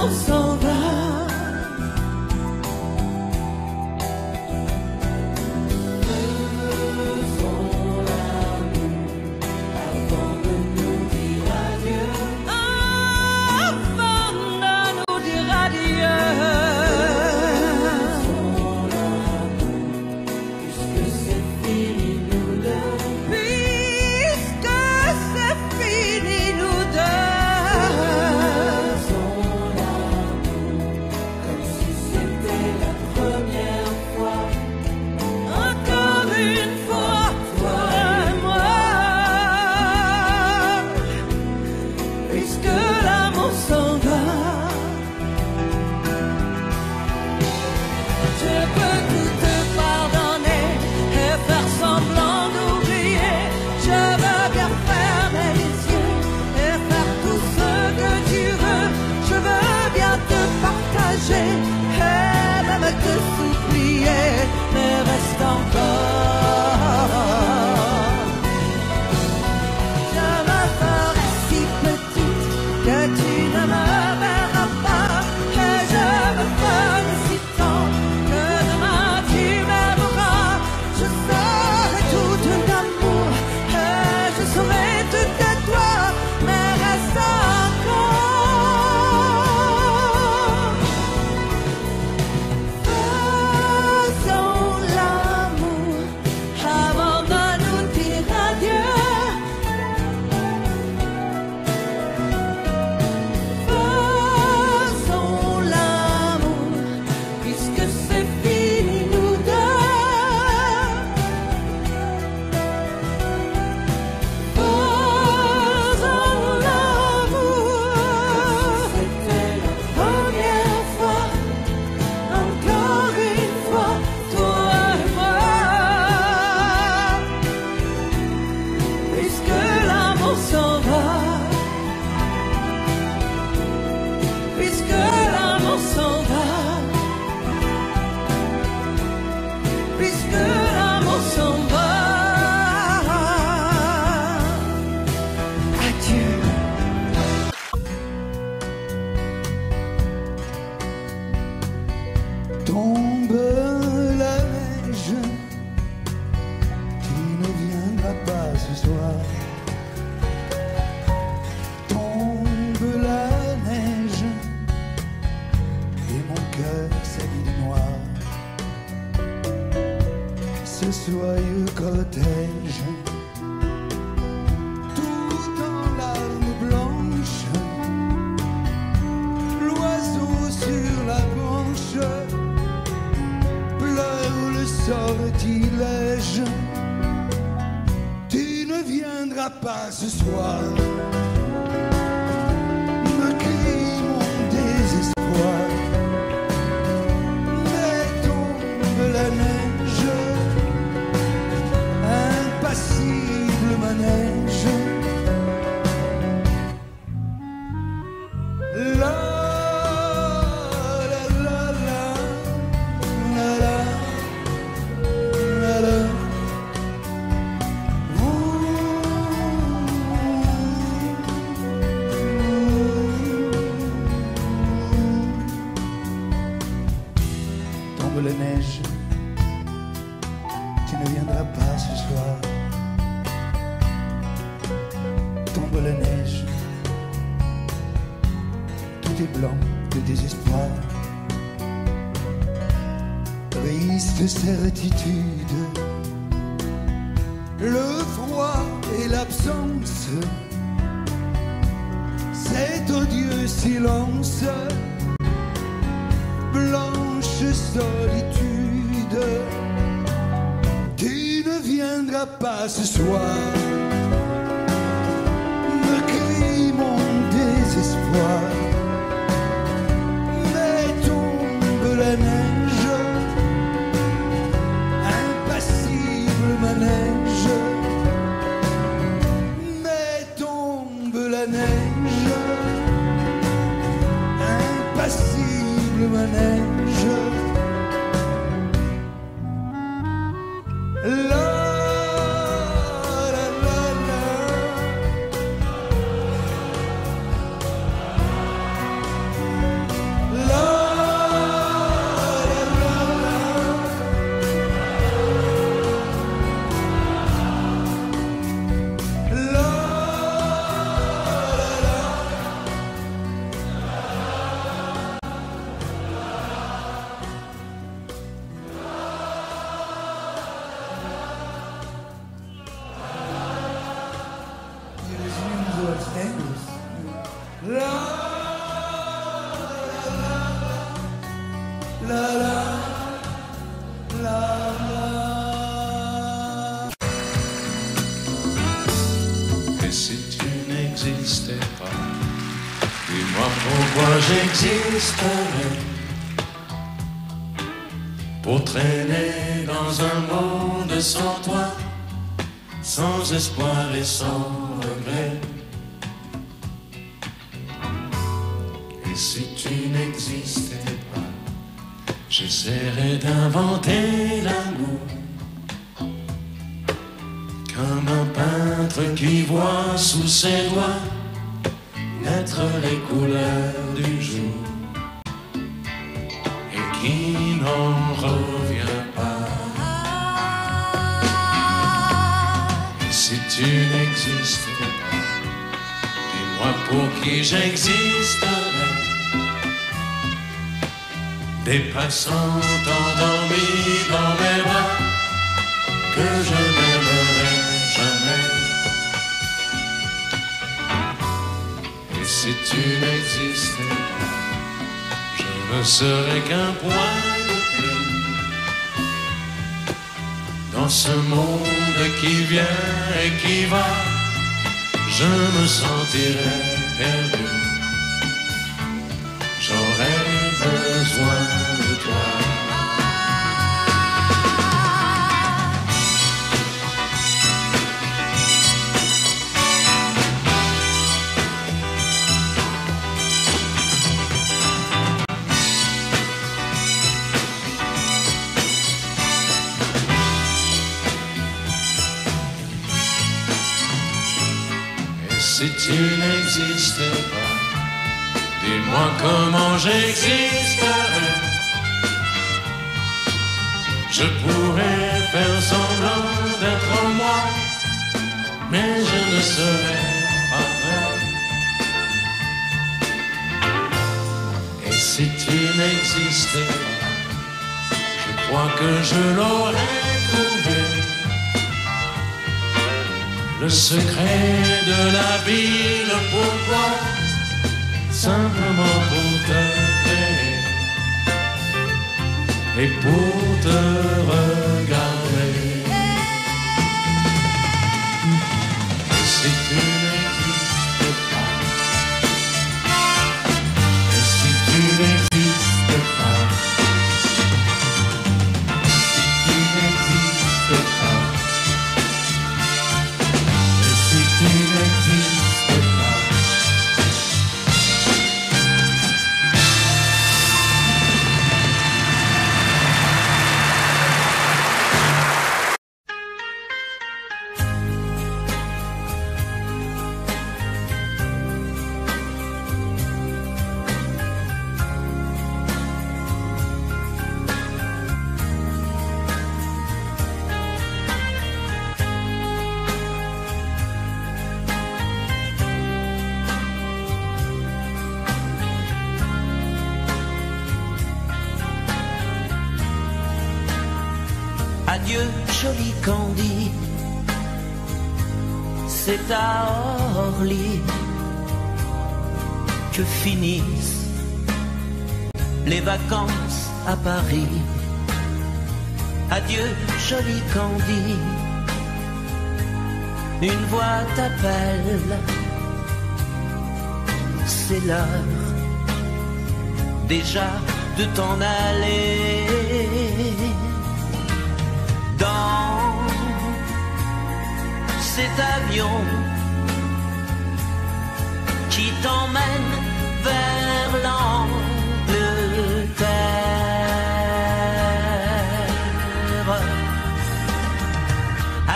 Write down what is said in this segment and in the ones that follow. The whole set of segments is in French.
l'amour s'en va. Même te supplier, mais reste encore. Je me ferai si petite que tu ne me verras pas, et je me ferai si tendre que demain tu m'aimeras. Je serai tout d'amour et je serai tout de toi, mais reste encore. Tombe la neige, tu ne viendras pas ce soir. Tombe la neige, et mon cœur s'habille de noir. Ce soyeux cortège, tout en larmes blanches, l'oiseau sur la branche le sortilège. Tu ne viendras pas ce soir, me crie mon désespoir. Mais tombe la neige, impassible manège. La neige, tu ne viendras pas ce soir. Tombe la neige, tout est blanc de désespoir. Triste certitude, le froid et l'absence, cet odieux silence, blanche solitude. Tu ne viendras pas ce soir, me crie mon désespoir. Mais tombe la neige, impassible manège. Mais tombe la neige, impassible manège. j'existerai pour traîner dans un monde sans toi, sans espoir et sans regret. Et si tu n'existais pas, j'essaierais d'inventer l'amour, comme un peintre qui voit sous ses doigts naître les couleurs du jour et qui n'en revient pas. Et si tu n'existais pas, dis-moi pour qui j'existerais. Des passants endormis dans mes bras que je n'aimerai jamais. Et si tu n'existais pas, je ne serais qu'un point de plus dans ce monde qui vient et qui va. Je me sentirais perdu. J'aurais besoin de toi. Et si tu n'existais pas, dis-moi comment j'existerais. Je pourrais faire semblant d'être moi, mais je ne serais pas vrai. Et si tu n'existais pas, je crois que je l'aurais trouvé. Le secret de la vie, le pourquoi, simplement pour te créer et pour te regarder. Et si tu n'existes pas, et si tu n'existes pas, si tu n'existes pas, et si tu n'existes pas. Adieu, joli Candy, c'est à Orly que finissent les vacances à Paris. Adieu, joli Candy, une voix t'appelle, c'est l'heure déjà de t'en aller. Dans cet avion qui t'emmène vers l'Angleterre.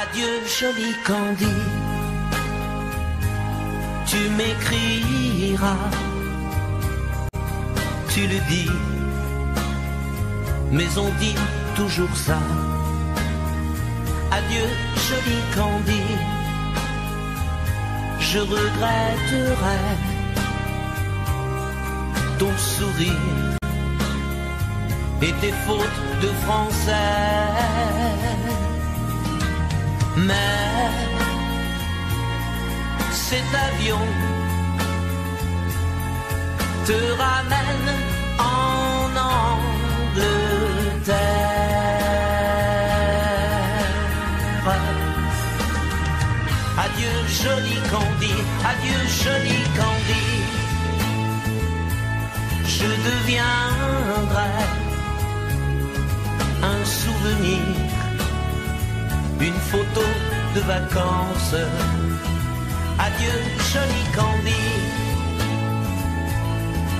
Adieu, joli Candy, tu m'écriras, tu le dis, mais on dit toujours ça. Adieu, joli Candy, je regretterai ton sourire et tes fautes de français. Mais cet avion te ramène en Angleterre. Adieu, joli Candy, adieu, joli Candy, je deviendrai un souvenir, une photo de vacances. Adieu, joli Candy,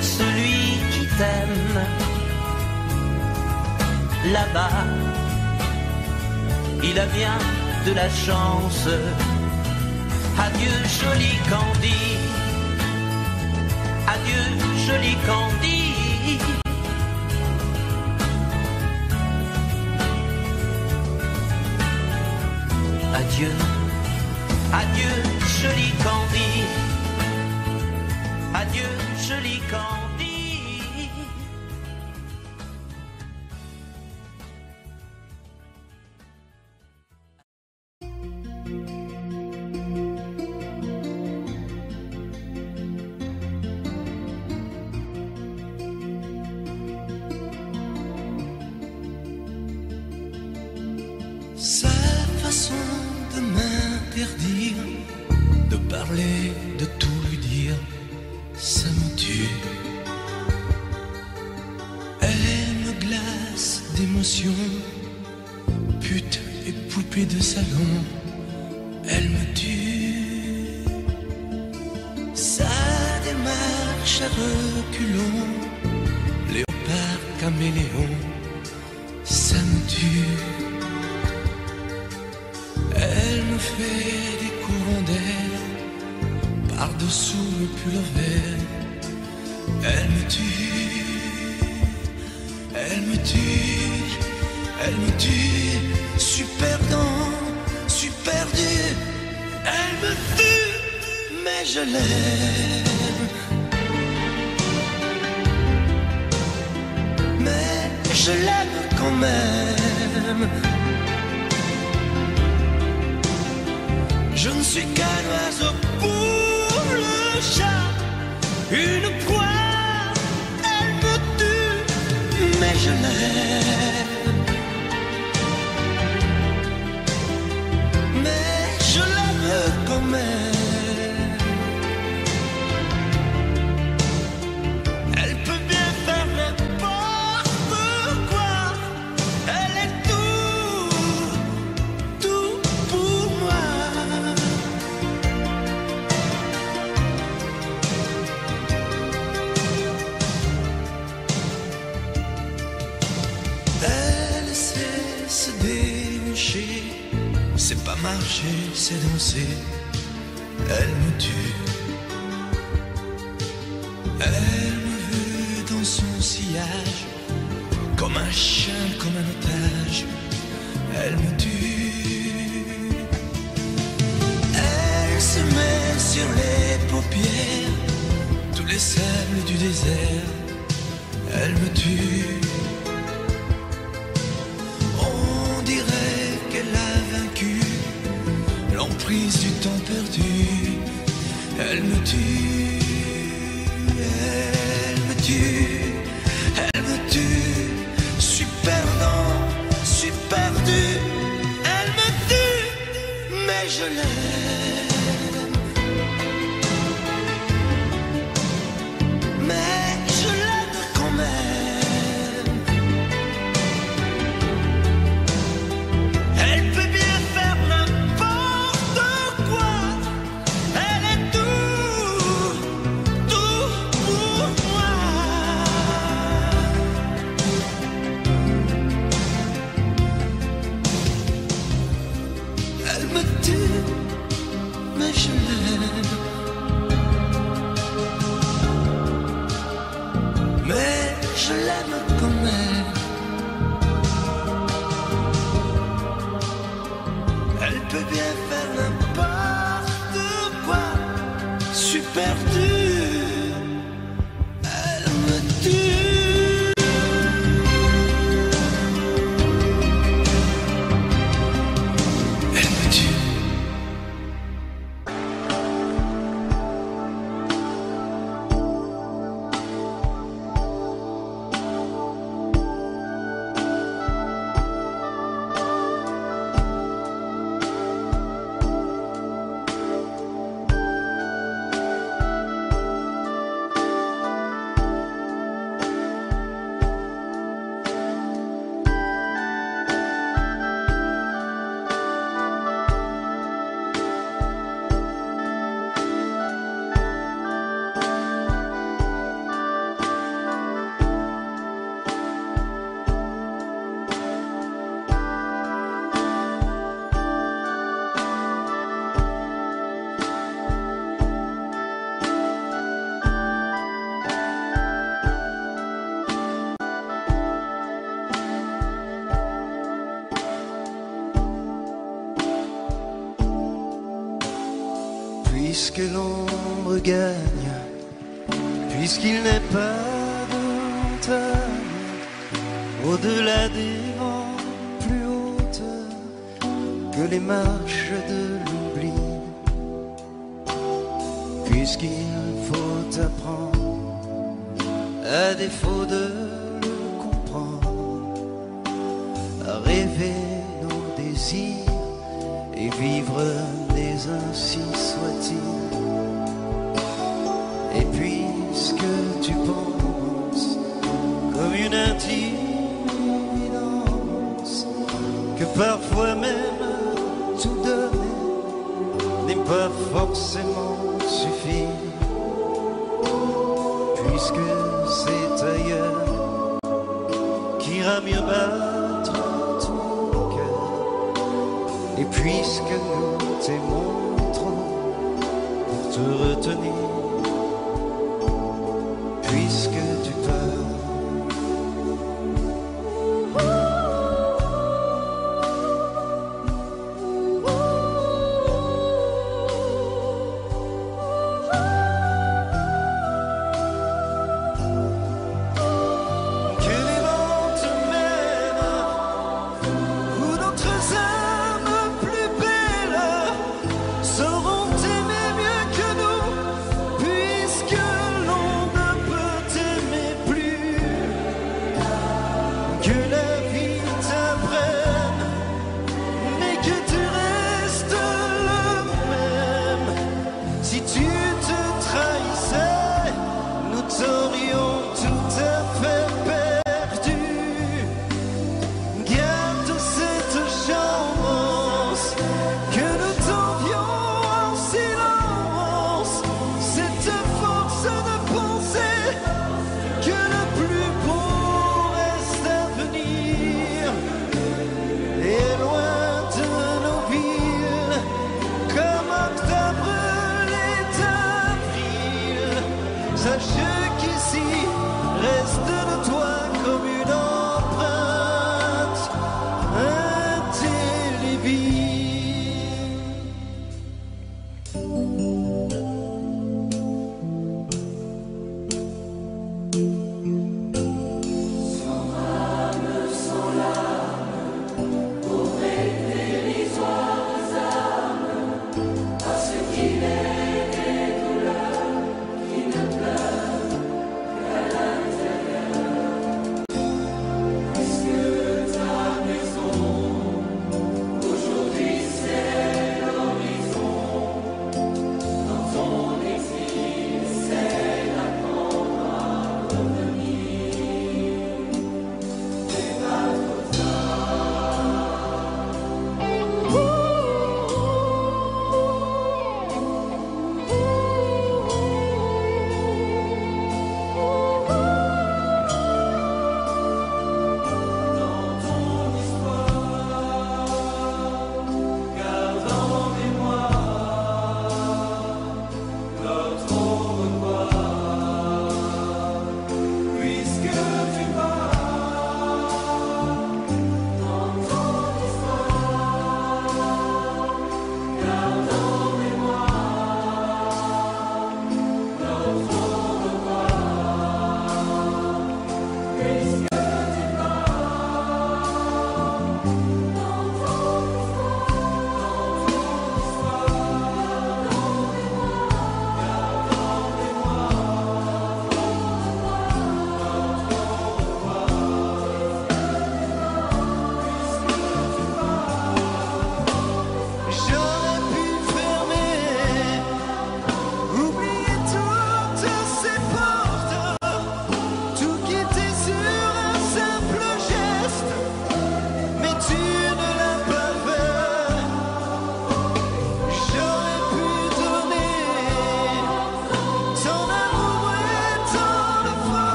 celui qui t'aime là-bas, il a bien de la chance. Adieu, joli Candy, adieu, joli Candy. Adieu, adieu, joli Candy, adieu, joli Candy. Sa façon de m'interdire de parler, de tout lui dire, ça me tue. Elle me glace d'émotion, pute et poupée de salon, elle me tue. Sa démarche à reculons, léopard caméléon, ça me tue. Elle me fait des courants d'air par-dessous le pull vert. Elle me tue, elle me tue, elle me tue. Super dans, super dur. Elle me tue, mais je l'aime. Mais je l'aime quand même. Je ne suis qu'un oiseau pour le chat, une proie, elle me tue, mais je l'aime. Mais je l'aime quand même. Elle peut bien faire n'importe quoi, elle est tout pour moi. Elle sait se déhancher, c'est pas marcher, c'est danser. Elle me tue. Elle me veut dans son sillage, comme un chien, comme un otage. Elle me tue. Elle se met sur les paupières tous les sables du désert. Elle me tue. On dirait qu'elle a vaincu l'emprise du temps perdu. Elle me tue, elle me tue, elle me tue. Suis perdant, suis perdu. Elle me tue, mais je l'aime. Mais je l'aime quand même. Elle peut bien faire n'importe quoi. Elle est tout pour moi. Elle me tue, mais je l'aime. Mais je l'aime quand même. Elle peut bien faire n'importe quoi. Super dur. Elle me tue. Elle me tue. puisque l'ombre gagne, puisqu'il n'est pas de montagne au-delà des vents plus hautes que les marches de l'oubli, puisqu'il faut apprendre à défaut de le comprendre à rêver nos désirs et vivre des ainsi soit-il. Et puisque tu penses comme une intime évidence que parfois même tout donner n'est pas forcément suffire, puisque c'est ailleurs qu'ira mieux battre ton cœur, et puisque nous t'aimons trop pour te retenir, puisque tu pars.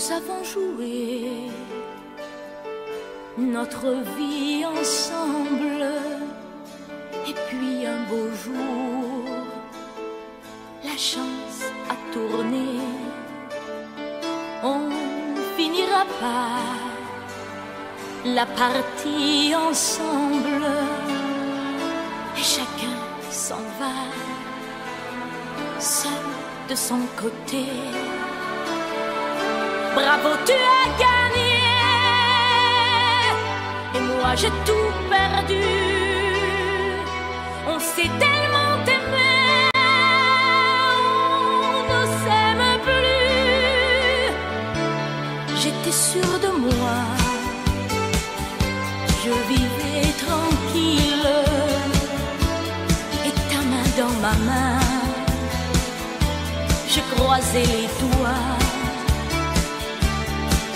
Nous avons joué notre vie ensemble, et puis un beau jour, la chance a tourné. On finira par la partie ensemble, et chacun s'en va, seul de son côté. Bravo, tu as gagné, et moi j'ai tout perdu. On s'est tellement aimé, on ne s'aime plus. J'étais sûre de moi, je vivais tranquille, et ta main dans ma main, je croisais les doigts.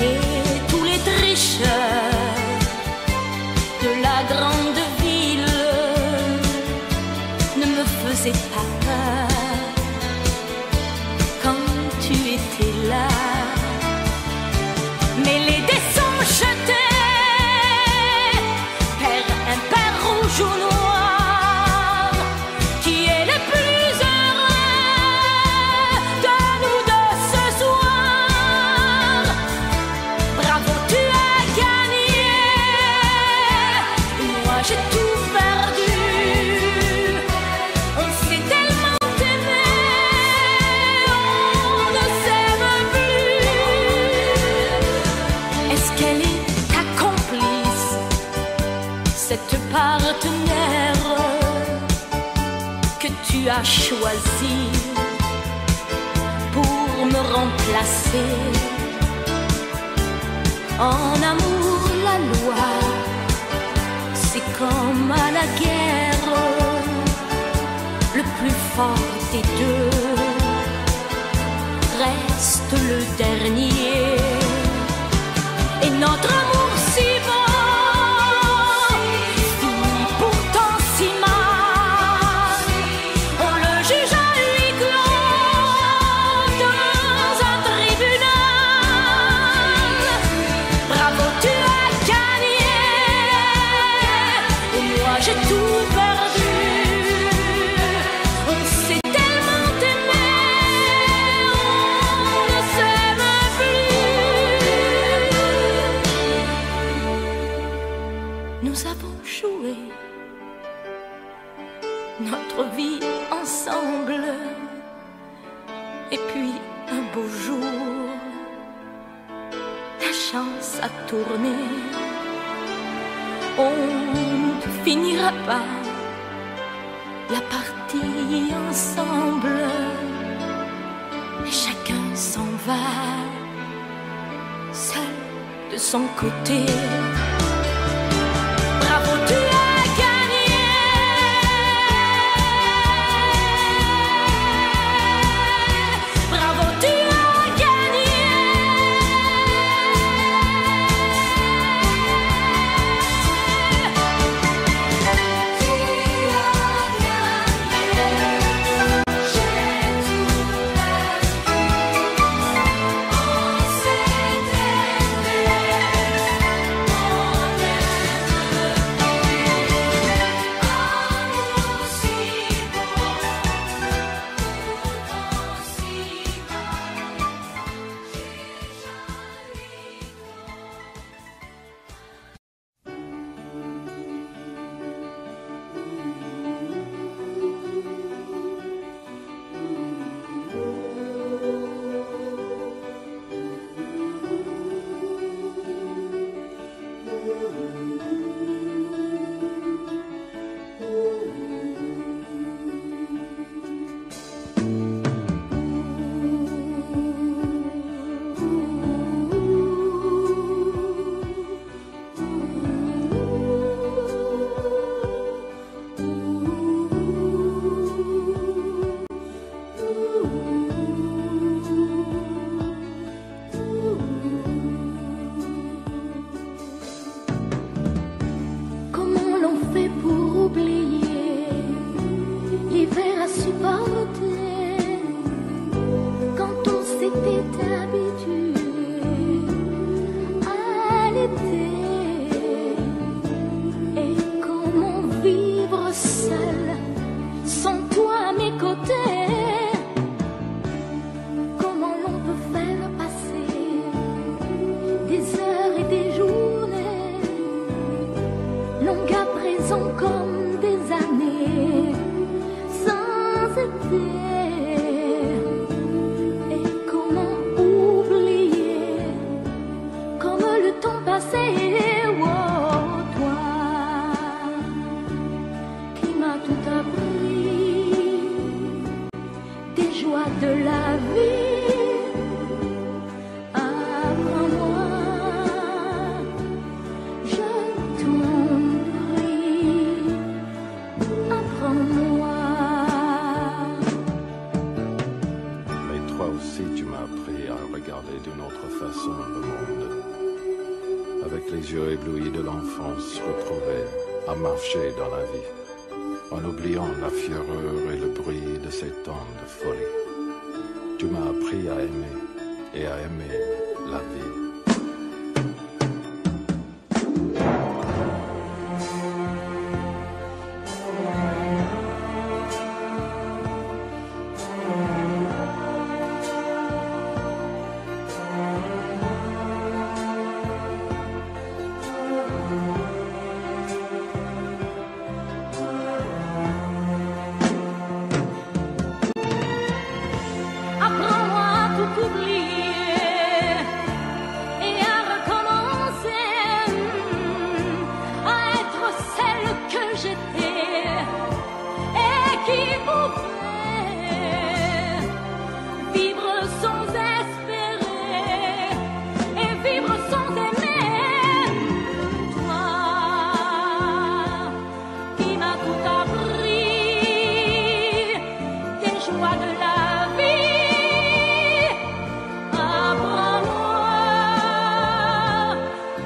Et tous les tricheurs de la grande ville ne me faisaient pas peur quand tu étais là. Mais les dés sont jetés, pair impair, rouge ou noir, qui est le plus heureux de nous deux ce soir. Bravo, tu as gagné, moi j'ai tout perdu. On s'est tellement aimé, on ne s'aime plus. Est-ce qu'elle est ta complice, cette partenaire que tu as choisi pour me remplacer? En amour, la loi, c'est comme à la guerre, le plus fort des deux reste le dernier. Et notre amour si beau finit pourtant si mal. On le juge à huis clos dans un tribunal. Bravo, tu as gagné, et moi j'ai tout perdu. On s'est tellement aimé, on ne s'aime plus. Nous avons joué notre vie ensemble, et puis un beau jour, la chance a tourné. On ne finira pas la partie ensemble, et chacun s'en va, seul de son côté. Bravo, tu as gagné, bravo, tu as gagné. s'était habitué et comment oublier comme le temps passé. Oh, toi qui m'as tout appris des joies de la vie, apprends-moi, je t'en prie, apprends-moi. Mais toi aussi, tu m'as appris à regarder d'une autre façon le monde, avec les yeux éblouis de l'enfance retrouvée, à marcher dans la vie, en oubliant la fureur et le bruit de ces temps de folie. Tu m'as appris à aimer et à aimer la vie. Apprends-moi à tout oublier et à recommencer, à être celle que j'étais et qui pouvait vivre sans espérer et vivre sans aimer. Toi qui m'as tout appris des joies de la vie, apprends-moi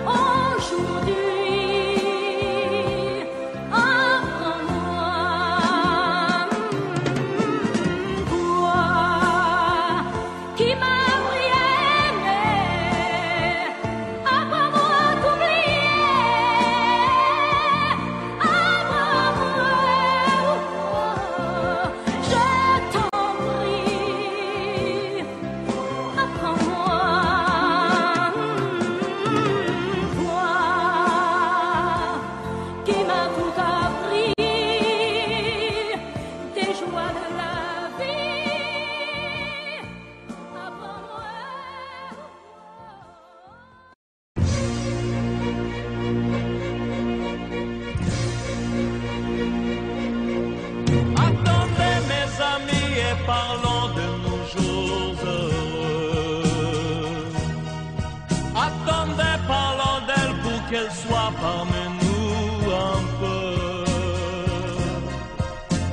aujourd'hui, apprends-moi, toi qui m'as appris à aimer, apprends-moi à t'oublier, apprends-moi, je t'en prie, apprends-moi, toi qui m'as tout appris des joies de la vie, apprends-moi. Attendez mes amis et parlons de nos jours heureux. Attendez, parlons d'elle pour qu'elle soit parmi nous un peu.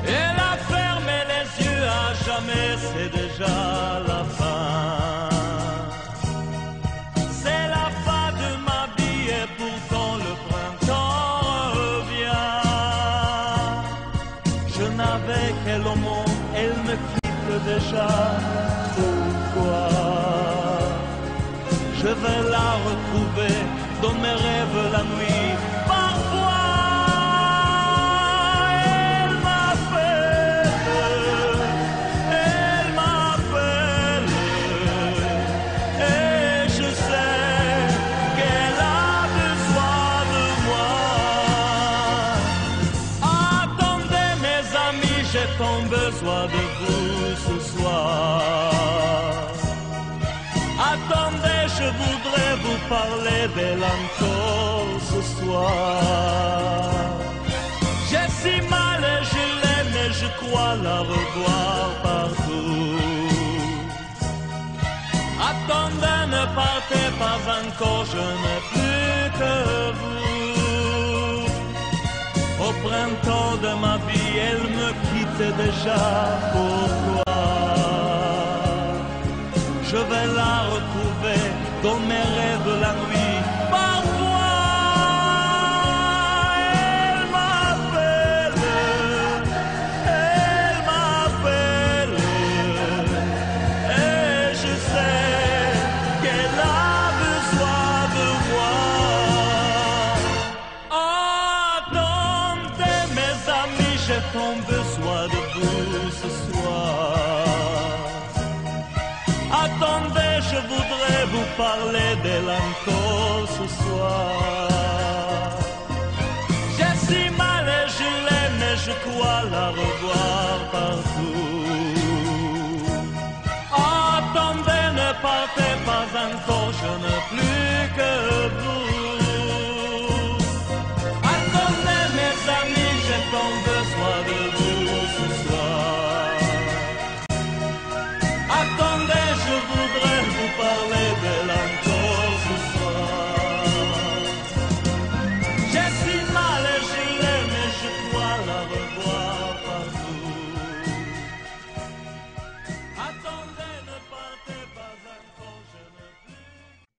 Elle a fermé les yeux à jamais, c'est déjà la fin. C'est la fin de ma vie et pourtant le printemps revient. Je n'avais qu'elle au monde, elle me quitte déjà. Pourquoi? Je vais la retrouver dans mes rêves la nuit. Parfois, elle m'appelle, et je sais qu'elle a besoin de moi. Attendez mes amis, j'ai tant besoin de vous ce soir. Attendez, je voudrais vous parler d'elle encore ce soir. J'ai si mal et je l'aime et je crois la revoir partout. Attendez, ne partez pas encore, je n'ai plus que vous. Au printemps de ma vie, elle me quitte déjà. Pourquoi? Je vais la retrouver dans mes rêves la nuit. Parfois, elle m'appelle, et je sais qu'elle a besoin de moi. Attendez mes amis, j'ai tant besoin de vous ce soir. Attendez, je voudrais vous parler d'elle encore ce soir. J'ai si mal et je l'aime et je crois la revoir partout. que vous. Attendez mes amis, j'ai tant besoin de vous ce soir. Attendez, je voudrais vous parler d'elle encore ce soir. J'ai si mal et je l'aime et je dois la revoir partout. Attendez, ne partez pas encore, je ne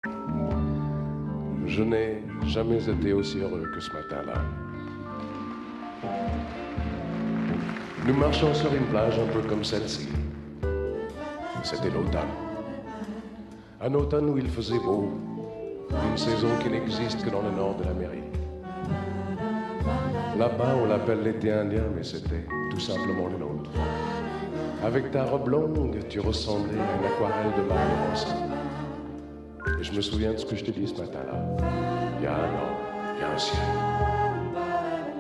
plus. Je n'ai jamais été aussi heureux que ce matin-là. Nous marchions sur une plage un peu comme celle-ci. C'était l'automne. Un automne où il faisait beau, une saison qui n'existe que dans le nord de l'Amérique. Là-bas, on l'appelle l'été indien, mais c'était tout simplement le nôtre. Avec ta robe longue, tu ressemblais à une aquarelle de Mario Rossi. Et je me souviens de ce que je t'ai dit ce matin-là. Il y a un an, il y a un siècle,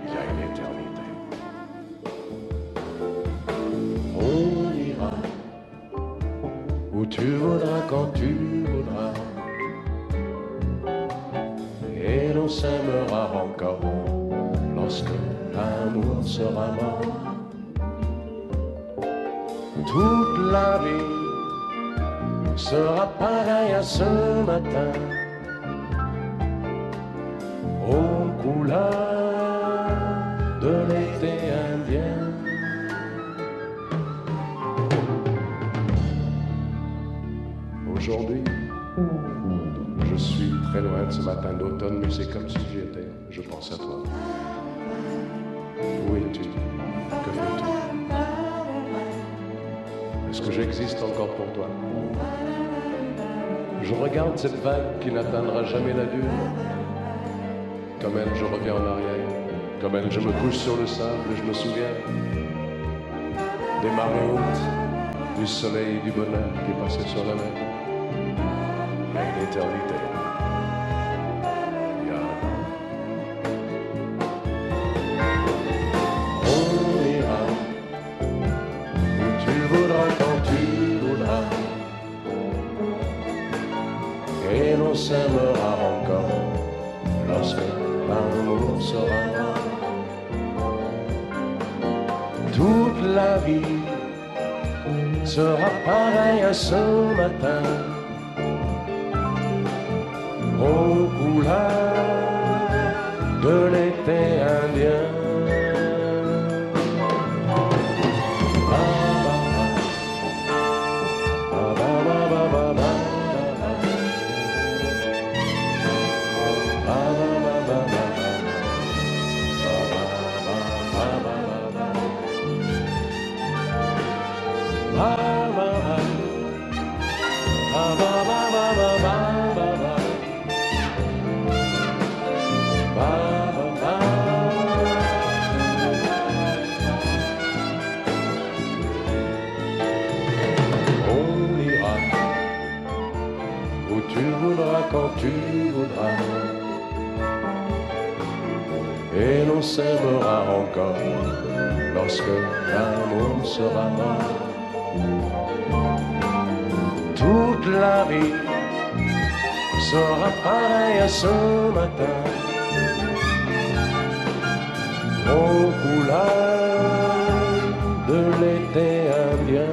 il y a une éternité. On ira où tu voudras, quand tu voudras, et l'on s'aimera encore lorsque l'amour sera mort. Toute la vie sera pareille à ce matin, aux couleurs de l'été indien. Aujourd'hui, je suis très loin de ce matin d'automne, mais c'est comme si j'y étais. Je pense à toi. Où es-tu? Que fais-tu? Est-ce que j'existe encore pour toi? Je regarde cette vague qui n'atteindra jamais la dune. Comme elle, je reviens en arrière. Comme elle, je me couche sur le sable et je me souviens des marées hautes, du soleil et du bonheur qui passaient sur la mer. Il y a une éternité. Il y a un an. On ira où tu voudras, quand tu voudras, et l'on s'aimera encore lorsque l'amour sera mort. Toute la vie sera pareille à ce matin, aux couleurs de l'été indien. Quand tu voudras, et l'on s'aimera encore lorsque l'amour sera mort. Toute la vie sera pareille à ce matin, aux couleurs de l'été indien.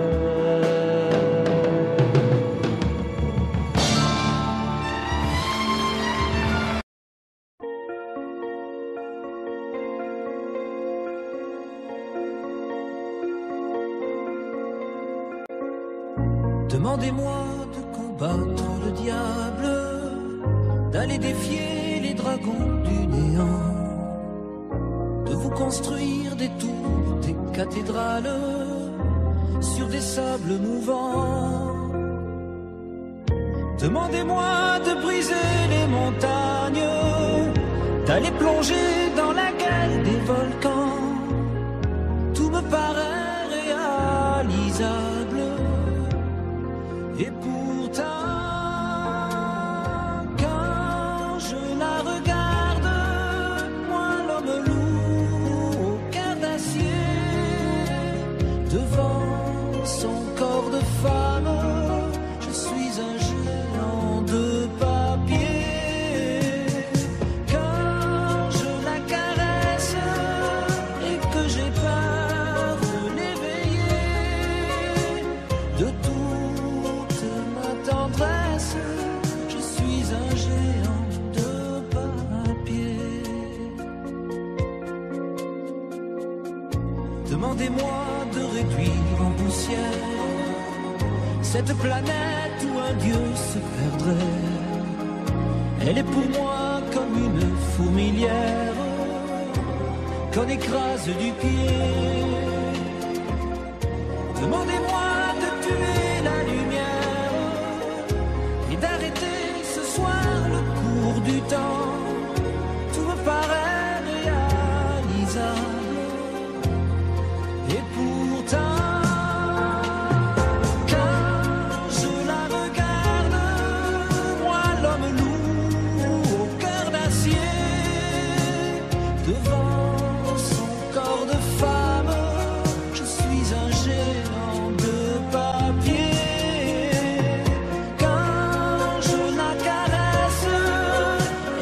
Demandez-moi de combattre le diable, d'aller défier les dragons du néant, de vous construire des tours, des cathédrales sur des sables mouvants. Demandez-moi de briser les montagnes, d'aller plonger dans la gueule des volcans. Tout me paraît réalisable. Et pourtant, quand je la regarde, moi l'homme lourd au cœur d'acier, devant son corps de femme, je suis un géant de papier. réduire en poussière cette planète où un dieu se perdrait. Elle est pour moi comme une fourmilière qu'on écrase du pied. Demandez-moi de tuer la lumière et d'arrêter ce soir le cours du temps. Tout me paraît réalisable et pourtant quand je la regarde, moi l'homme loup au cœur d'acier, devant son corps de femme, je suis un géant de papier. Quand je la caresse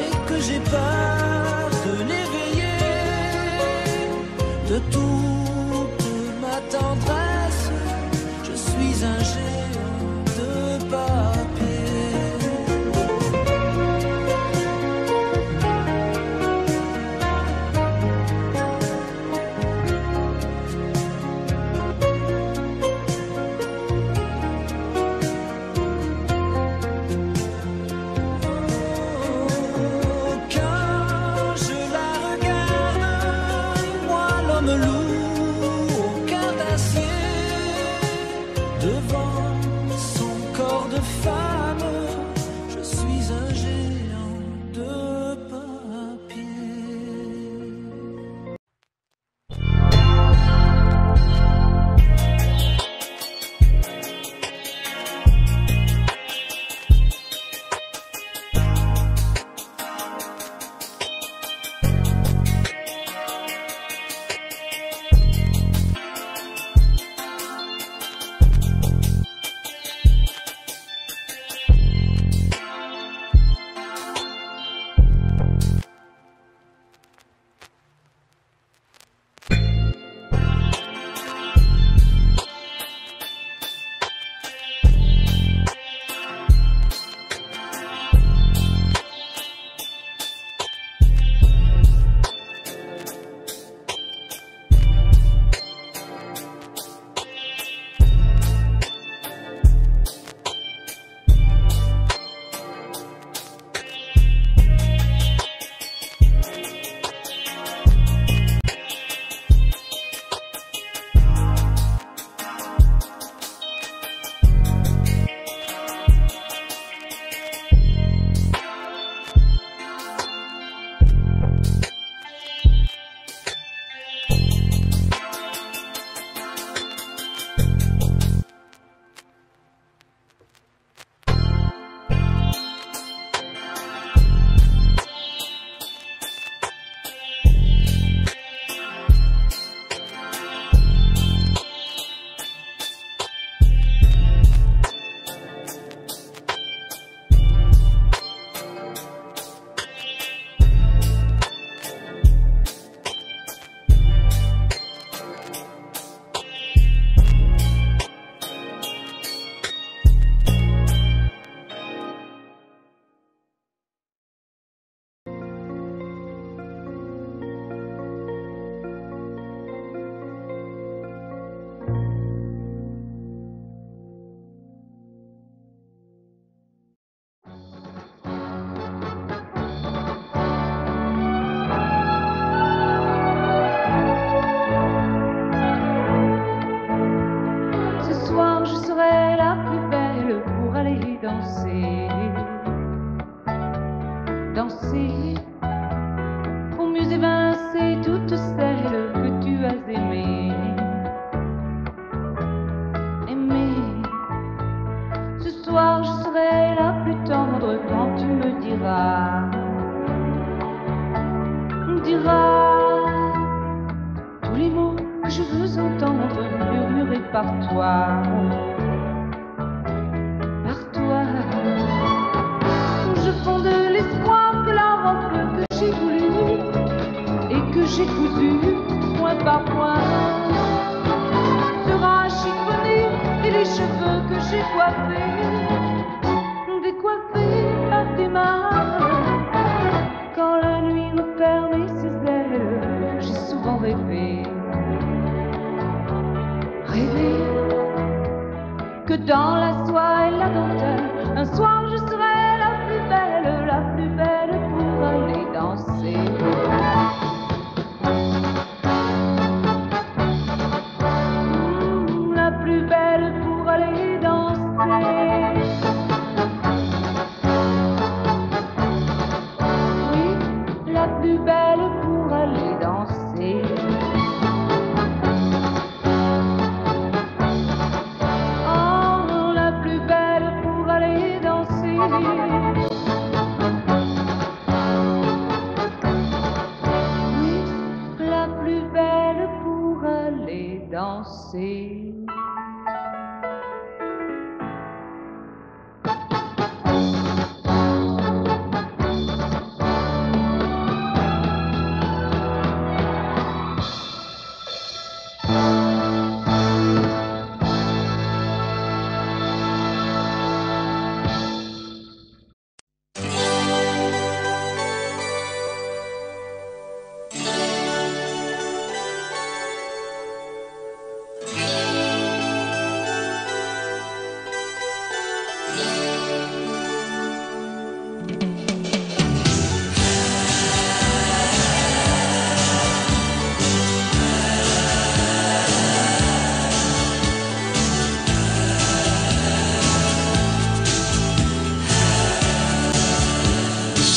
et que j'ai peur de l'éveiller de toute ma tendresse, je suis un géant de papier. Quand je la regarde, moi l'homme loup au cœur d'acier, devant son corps de femme, je suis un géant de papier. Danser pour mieux évincer toutes celles que tu as aimées. Ce soir je serai la plus tendre quand tu me diras tous les mots que je veux entendre murmurés par toi. Je fonde l'espoir que la robe que j'ai voulue et que j'ai cousue point par point sera chiffonnée, et les cheveux que j'ai coiffés décoiffés par tes mains. Quand la nuit me permet ses ailes, j'ai souvent rêvé rêver que dans la soie et la dentelle, un soir je serai la plus belle pour aller danser. La plus belle pour aller danser. Oui, la plus belle pour aller danser. Oh, la plus belle pour aller danser. Oui, la plus belle pour aller danser.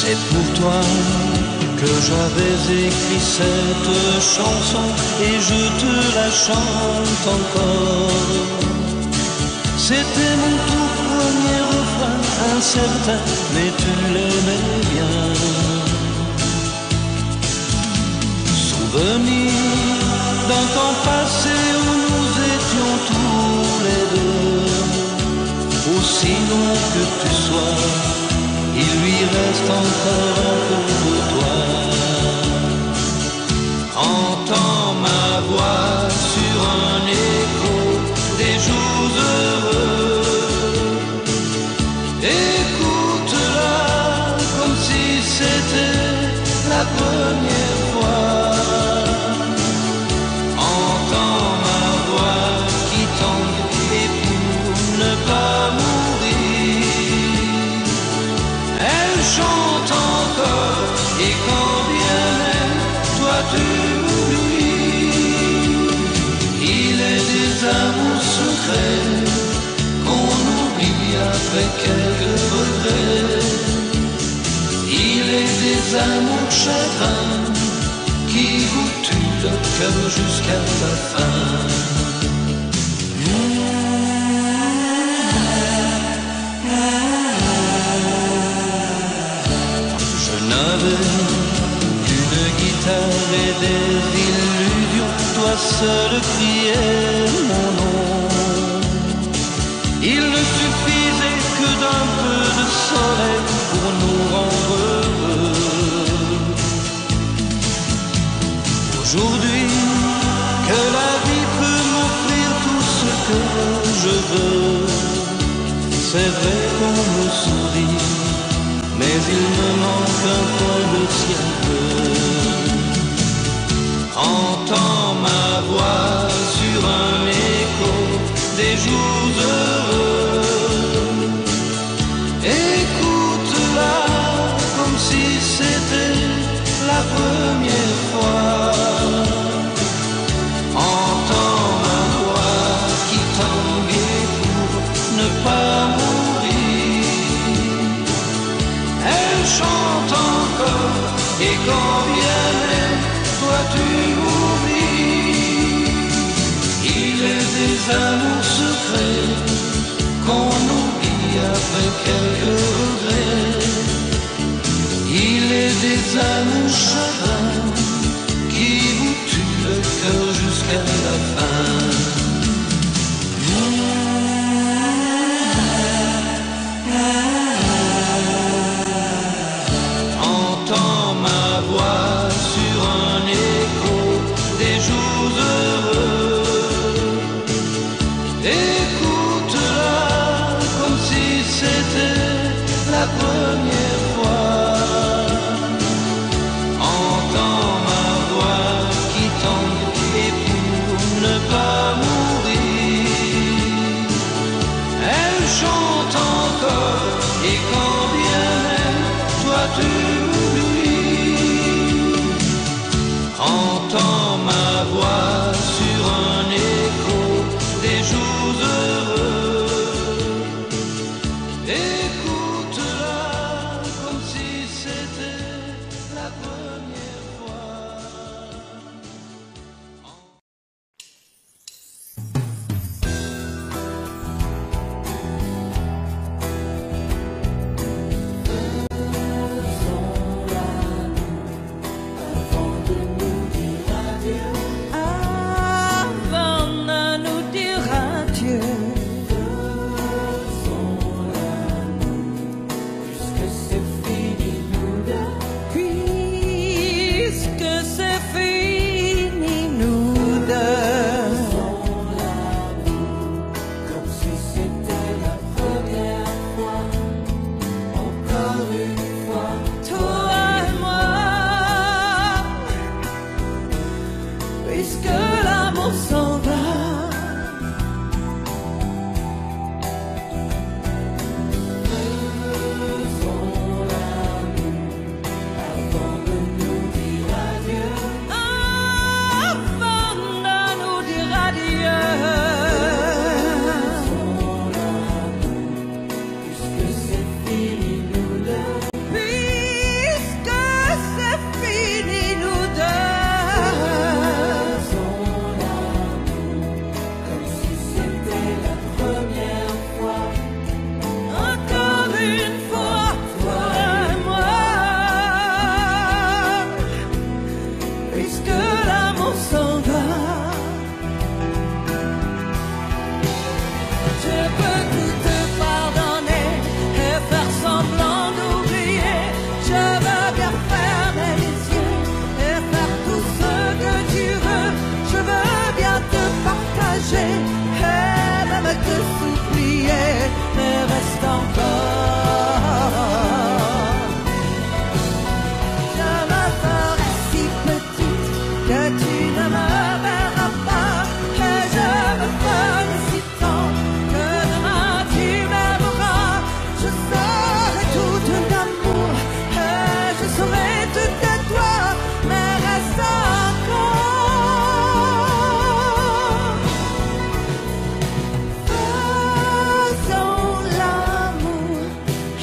C'est pour toi que j'avais écrit cette chanson et je te la chante encore. C'était mon tout premier refrain, incertain, mais tu l'aimais bien. Souvenir d'un temps passé où nous étions tous les deux. Aussi loin que tu sois, il lui reste encore un peu de toi. Entends ma voix sur un écho des jours heureux. Écoute-la comme si c'était la première fois. Entends ma voix qui tangue et pour ne pas mourir, elle chante encore, et quand bien même toi tu m'oublies. Il est des amours secrets qu'on oublie après quelques regrets. Il est des amours chagrins qui vous tuent le cœur jusqu'à la fin. Une guitare et des illusions, toi seul criais mon nom. Il ne suffisait que d'un peu de soleil pour nous rendre heureux. Aujourd'hui, que la vie peut m'offrir tout ce que je veux, c'est vrai qu'on me sourit, mais il me manque un coin de ciel bleu. Entends ma voix sur un écho des jours heureux. Écoute-la comme si c'était la première fois. Entends ma voix qui tangue pour ne pas mourir. Elle chante encore, et quand bien même toi tu m'oublies. Il est des amours secrets qu'on oublie après quelques regrets. Il est des amours chagrins qui vous tuent le cœur jusqu'à la fin. Entends ma voix sur un écho des jours heureux. Écoute-la comme si c'était la première fois. Entends ma voix qui tangue et pour ne pas mourir, jours heureux. Écoute-la comme si c'était la première fois. Avant de nous dire adieu, puisque c'est fini nous deux, puisque c'est fini nous deux, comme si c'était la première fois, encore une fois, toi et moi, puisque l'amour s'en va. Avant de nous dire adieu, puisque c'est fini nous deux, puisque c'est fini nous deux, comme si c'était la première fois, encore une fois, toi et moi, puisque l'amour s'en va. Je peux tout te pardonner et faire semblant d'oublier. Je veux bien fermer les yeux et faire tout ce que tu veux. Je veux bien te partager et même te supplier, mais reste encore. Je me ferai si petite que tu ne me verras pas, et je me ferai si tendre que demain tu m'aimeras. Je serai tout d'amour et je serai tout à toi, mais reste encore. Faisons l'amour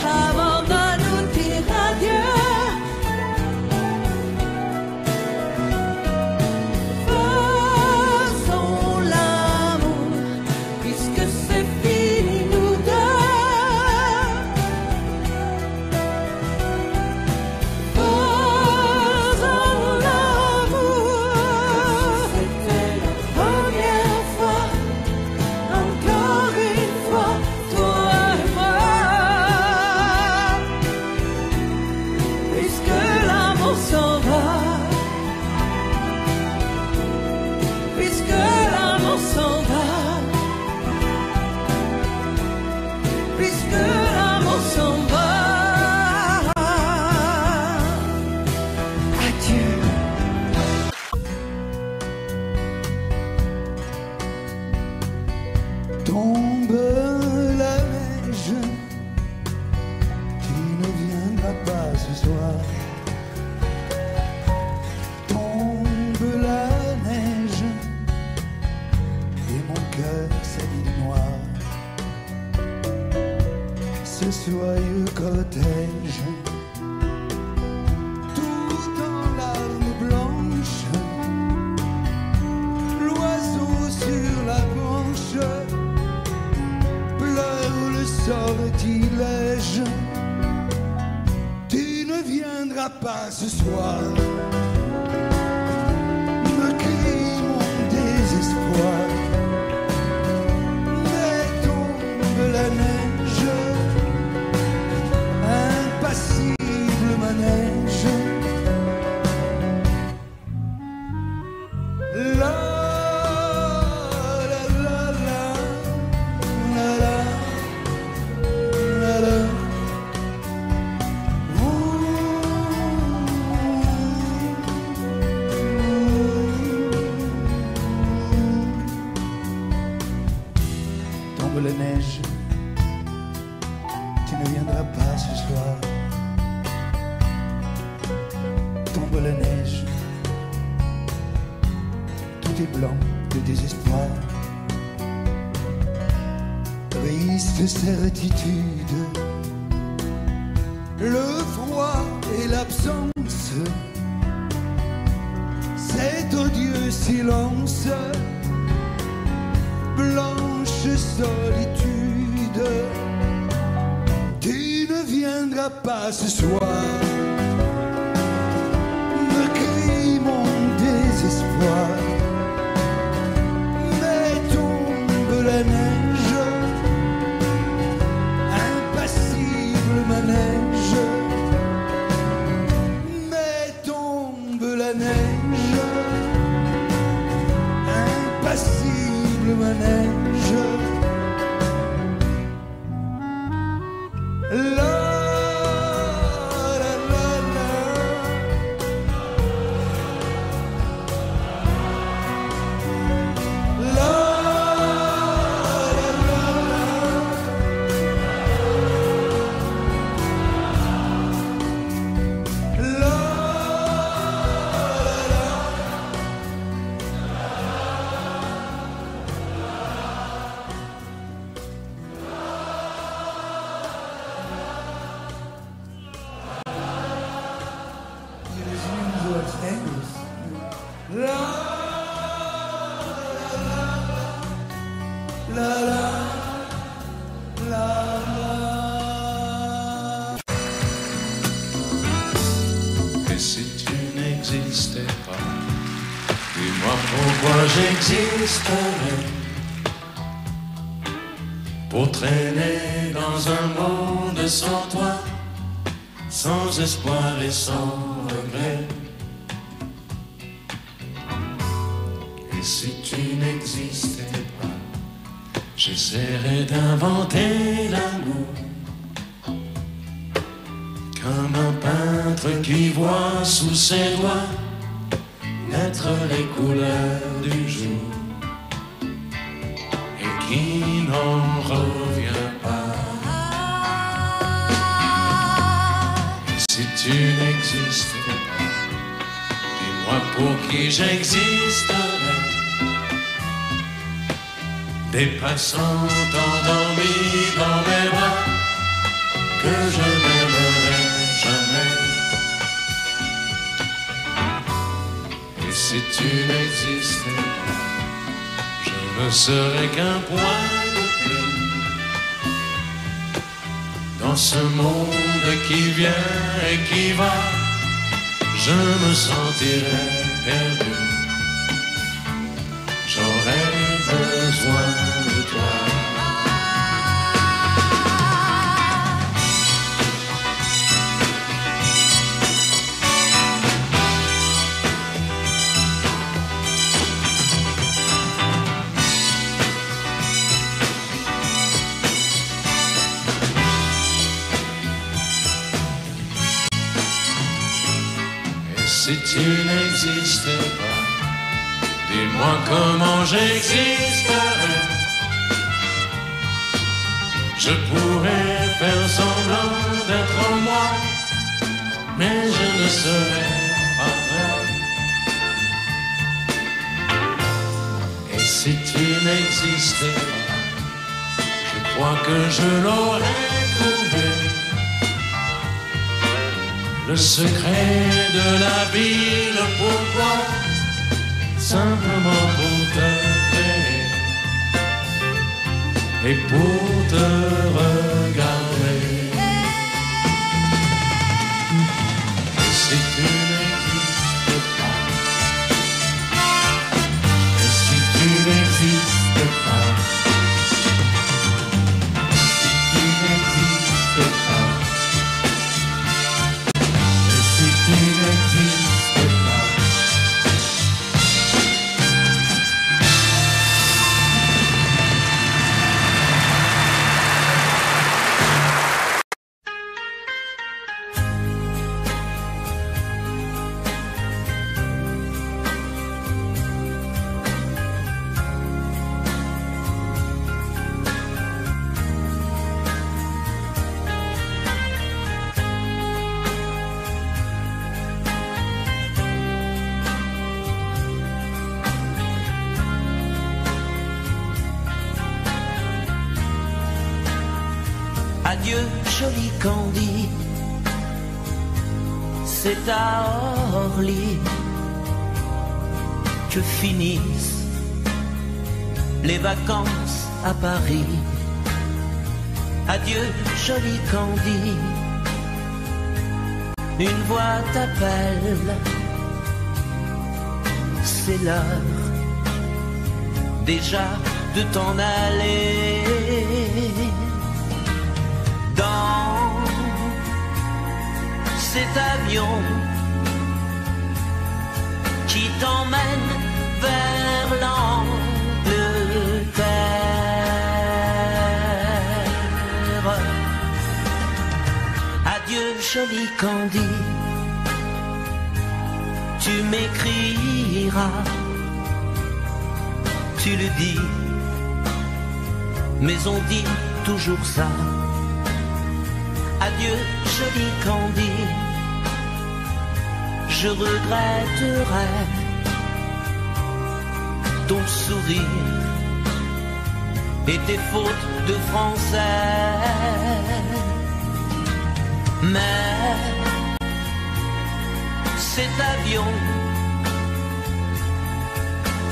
avant de nous dire adieu. Faisons l'amour puisque c'est fini nous deux. Faisons l'amour, c'était la première fois, encore une fois, toi et moi, puisque l'amour s'en va. Puisque l'amour s'en va, puisque l'amour s'en va, adieu. Tombe la neige, tu ne viendras pas ce soir. Tombe la neige, et mon cœur s'habille de noir. Ce soyeux cortège, tout en larmes blanches, l'oiseau sur la branche pleure le sortilège. Tu ne viendras pas ce soir, me crie mon désespoir. Mais tombe la neige, impassible manège. La la la la la la la la. Tombe la neige, tu ne viendras pas ce soir. Tombe la neige, tout est blanc de désespoir. triste certitude, le froid et l'absence, cet odieux silence, blanche solitude. Tu ne viendras pas ce soir, me crie mon désespoir. Mais tombe la neige, impassible manège. Mais tombe la neige, impassible manège. La la la la. La la la la. La la la. Et si tu n'existais pas, dis-moi pourquoi j'existerais. Pour traîner dans un monde sans toi, sans espoir et sans regret. Et si tu n'existais pas, j'essaierais d'inventer l'amour. Comme un peintre qui voit sous ses doigts naître les couleurs du jour et qui n'en revient pas. Et si tu n'existais pas, dis-moi pour qui j'existerais. Des passants endormis dans mes bras que je n'aimerais jamais. Et si tu n'existais pas, je ne serais qu'un point de plus dans ce monde qui vient et qui va. Je me sentirais perdu. J'aurais besoin de toi. Si tu n'existais pas, dis-moi comment j'existerais. Je pourrais faire semblant d'être moi, mais je ne serais pas vrai. Et si tu n'existais pas, je crois que je l'aurais trouvé. Le secret de la vie, le pourquoi, simplement pour te créer et pour te regarder. Et si tu n'existes pas, et si tu n'existes pas, si tu n'existes pas, tu n'existes pas. Adieu, joli Candy, c'est à Orly que finissent les vacances à Paris. Adieu, joli Candy, une voix t'appelle, c'est l'heure déjà de t'en aller. Dans cet avion qui t'emmène vers l'Angleterre. Adieu, joli Candy, tu m'écriras, tu le dis, mais on dit toujours ça. Adieu, joli Candy, je regretterai ton sourire et tes fautes de français. Mais cet avion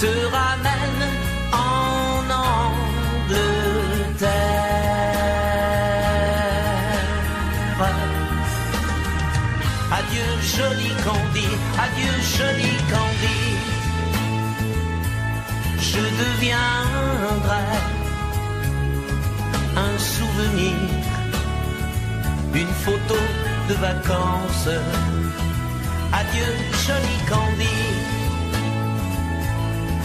te ramène en Angleterre. Adieu, joli Candy, adieu, joli Candy, je deviendrai un souvenir, une photo de vacances. Adieu, joli Candy,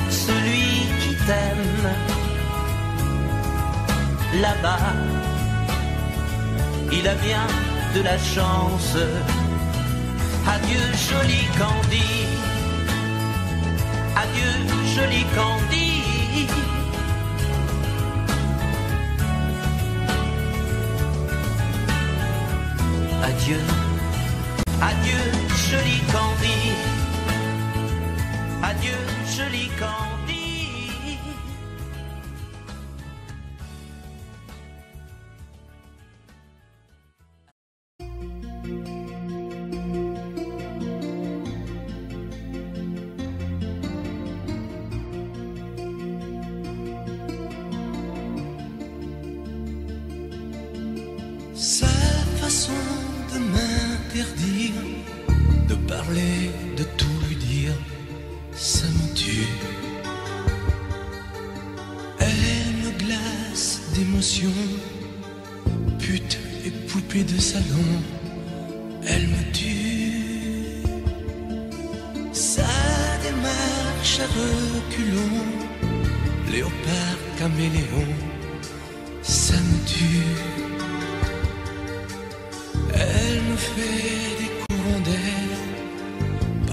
celui qui t'aime là-bas, il a bien de la chance. Adieu, joli Candy, adieu, joli Candy. Adieu, adieu, joli Candy, adieu, joli Candy. Sa façon de m'interdire de parler, de tout lui dire, ça me tue. Elle me glace d'émotion, pute et poupée de salon, elle me tue. Sa démarche à reculons, léopard caméléon, ça me tue. Elle me fait des courants d'air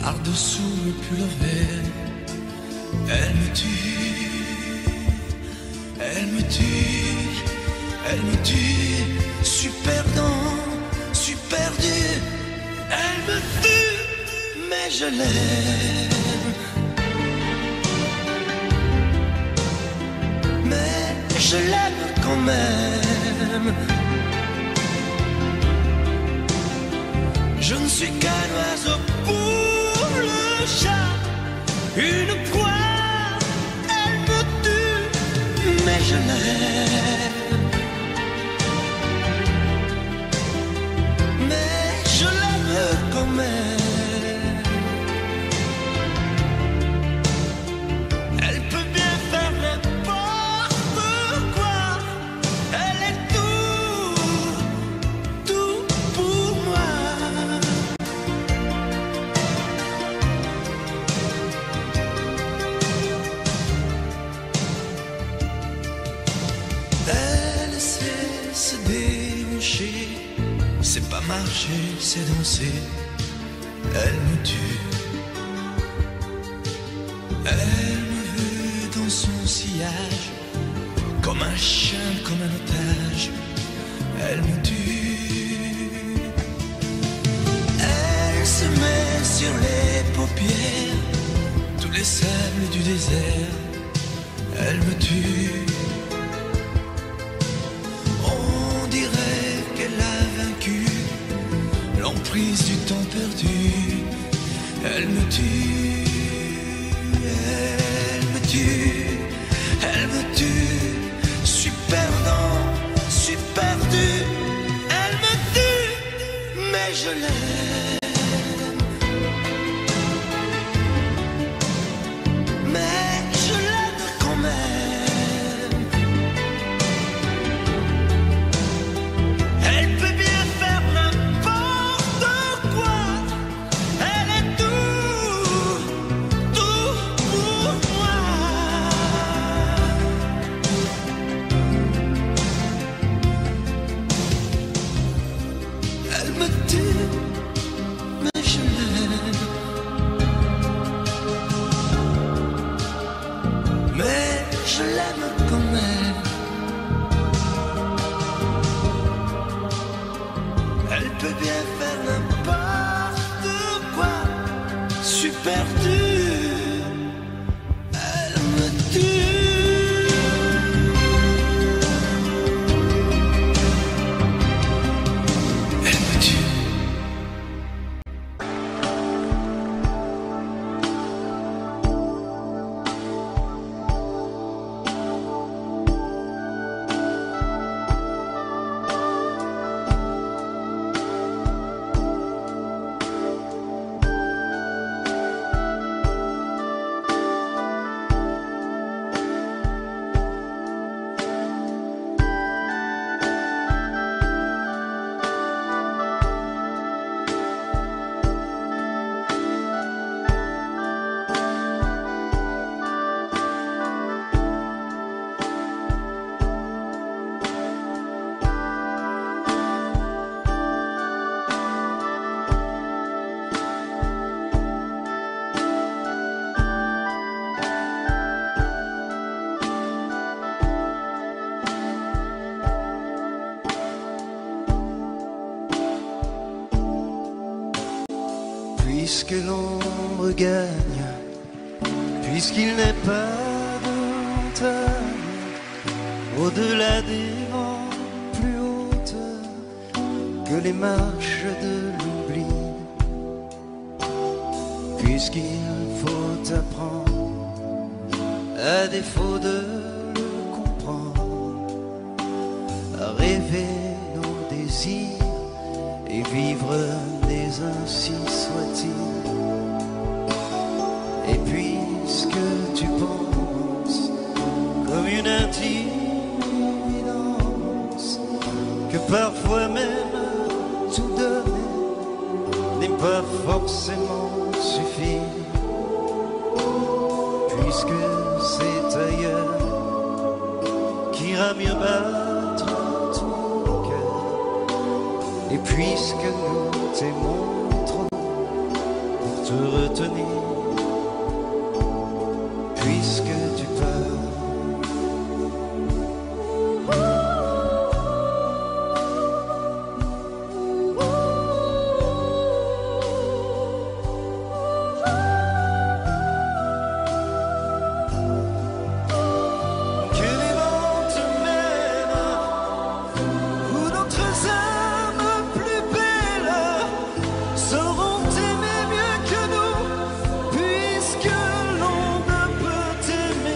par-dessous le pull vert. Elle me tue, elle me tue, elle me tue. Super dans, super dur. Elle me tue, mais je l'aime. Mais je l'aime quand même. Je ne suis qu'un oiseau pour le chat, une proie, elle me tue, mais je l'aime. Mais je l'aime quand même. Elle peut bien faire n'importe quoi, elle est tout pour moi. C'est pas marcher, c'est danser. Elle me tue. Elle me veut dans son sillage, comme un chien, comme un otage. Elle me tue. Elle se met sur les paupières tous les sables du désert. Elle me tue. On dirait perdue. Elle me tue, elle me tue, elle me tue. Je suis perdant, je suis perdu. Elle me tue, mais je l'aime. Mais je l'aime quand même. Elle peut bien faire n'importe quoi. Elle est tout pour moi. Elle me tue, mais je l'aime. Mais je l'aime quand même. Elle peut bien faire n'importe quoi. Je suis perdu. Elle me tue. Elle me tue. Puisque l'ombre gagne, puisqu'il n'est pas de montagne au-delà des vents plus hautes que les marches de l'oubli, puisqu'il faut apprendre, à défaut de le comprendre, à rêver nos désirs et vivre des ainsi soit-il. Et puisque tu penses comme une intime évidence que parfois même tout donner n'est pas forcément suffire, puisque c'est ailleurs qu'ira mieux battre ton cœur, et puisque nous t'aimons trop pour te retenir, puisque tu pars. Que les vents te mènent où d'autres âmes plus belles sauront t'aimer mieux que nous, puisque l'on ne peut t'aimer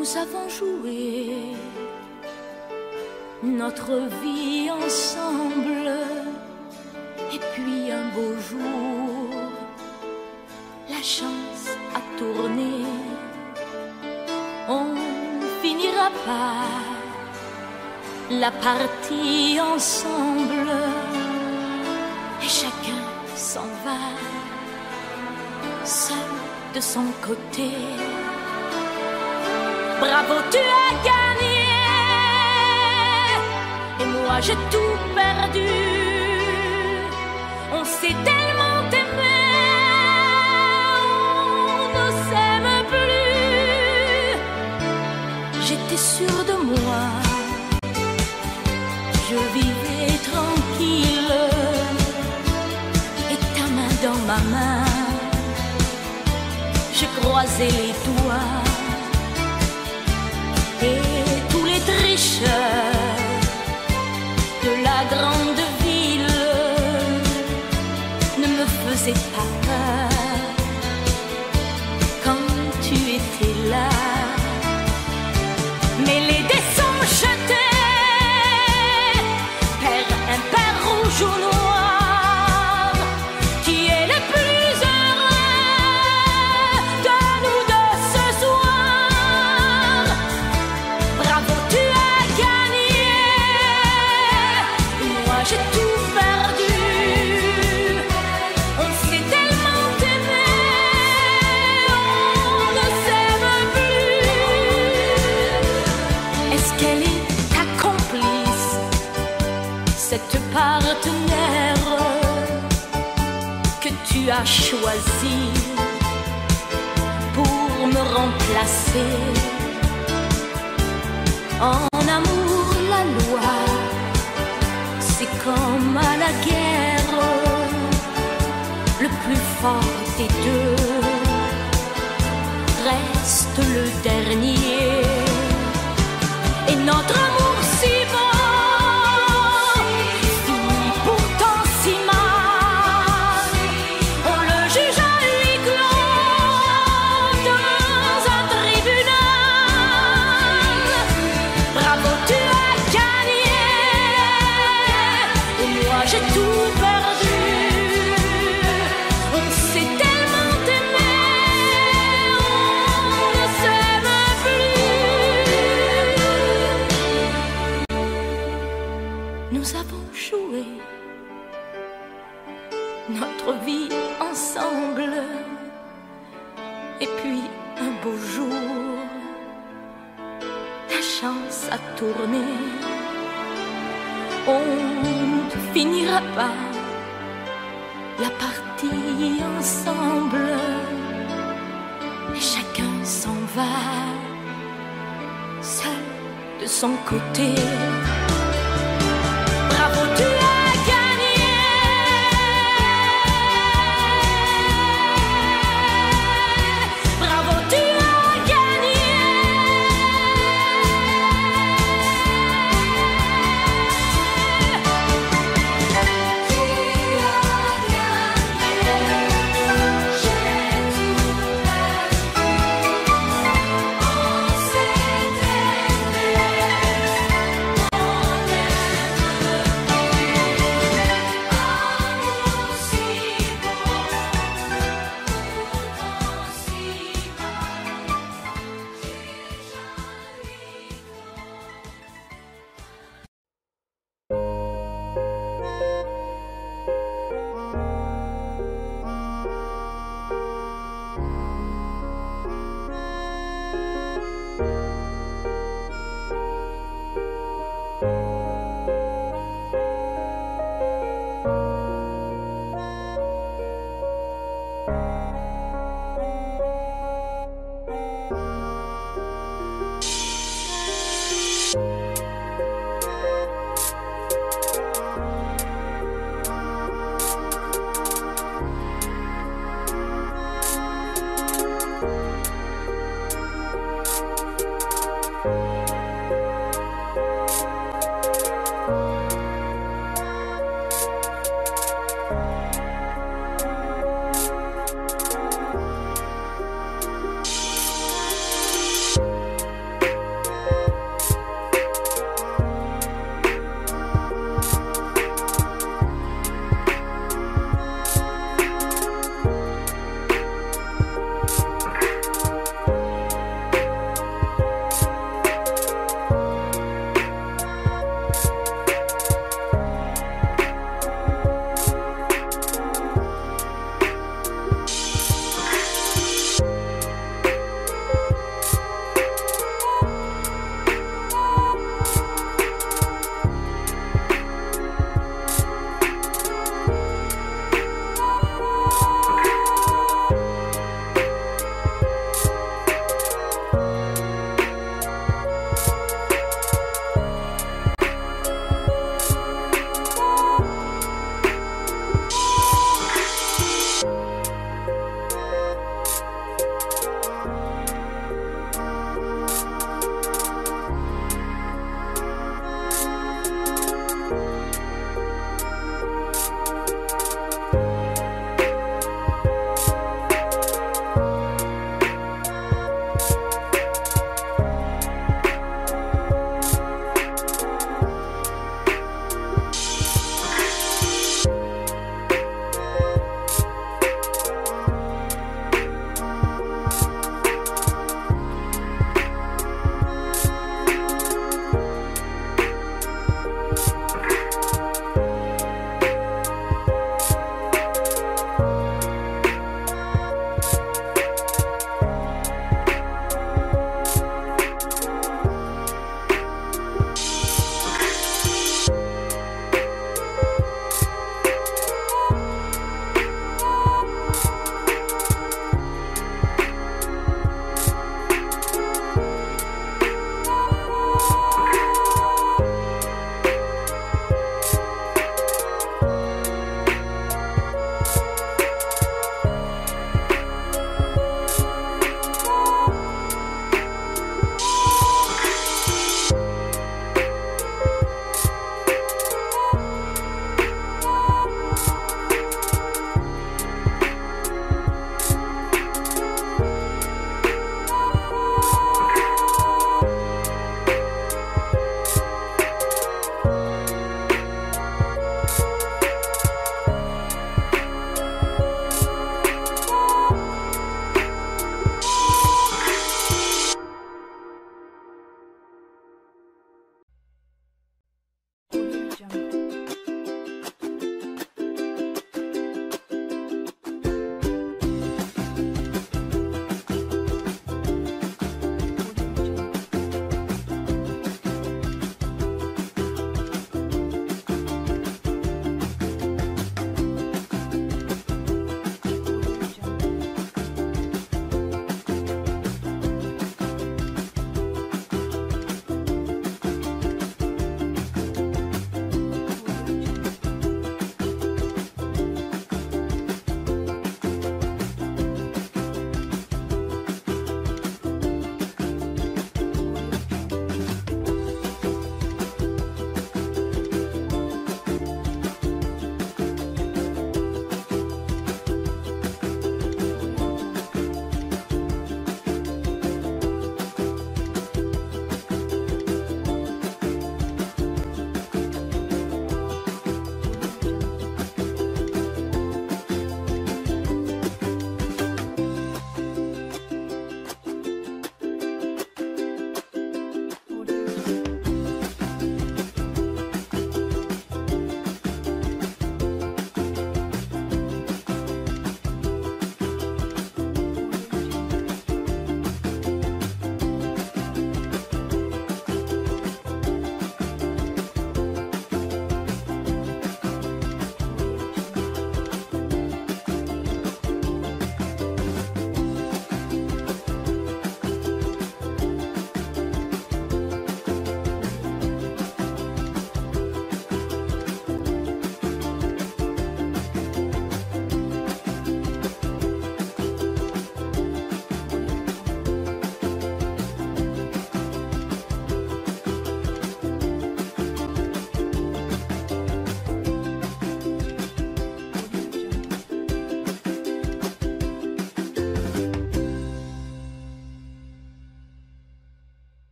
nous avons joué notre vie ensemble. Et puis un beau jour, la chance a tourné. On finira par la partie ensemble. Et chacun s'en va, seul de son côté. Bravo, tu as gagné. Et moi j'ai tout perdu. On s'est tellement aimé, on ne s'aime plus. J'étais sûre de moi, je vivais tranquille. Et ta main dans ma main, je croisais les doigts. Et tous les tricheurs de la grande ville ne me faisaient pas peur quand tu étais là. Mais les dés sont jetés, père impair, rouge ou noir. Qui est le plus heureux de nous deux ce soir? Bravo, tu as gagné. Moi j'ai tout perdu. On s'est tellement aimé, on ne s'aime plus. Est-ce qu'elle est ta complice, cette partenaire que tu as choisi pour me remplacer? En amour, la loi, c'est comme à la guerre, le plus fort des deux reste le dernier. Et notre amour si beau finit pourtant si mal. On le juge à huis clos dans un tribunal. Bravo, tu as gagné. Et moi j'ai tout perdu. On s'est tellement aimé, on ne s'aime plus. Nous avons joué notre vie ensemble. Et puis un beau jour, la chance a tourné. On ne finira pas la partie ensemble. Et chacun s'en va, seul de son côté. Bravo, tu as gagné. Bravo, tu as gagné.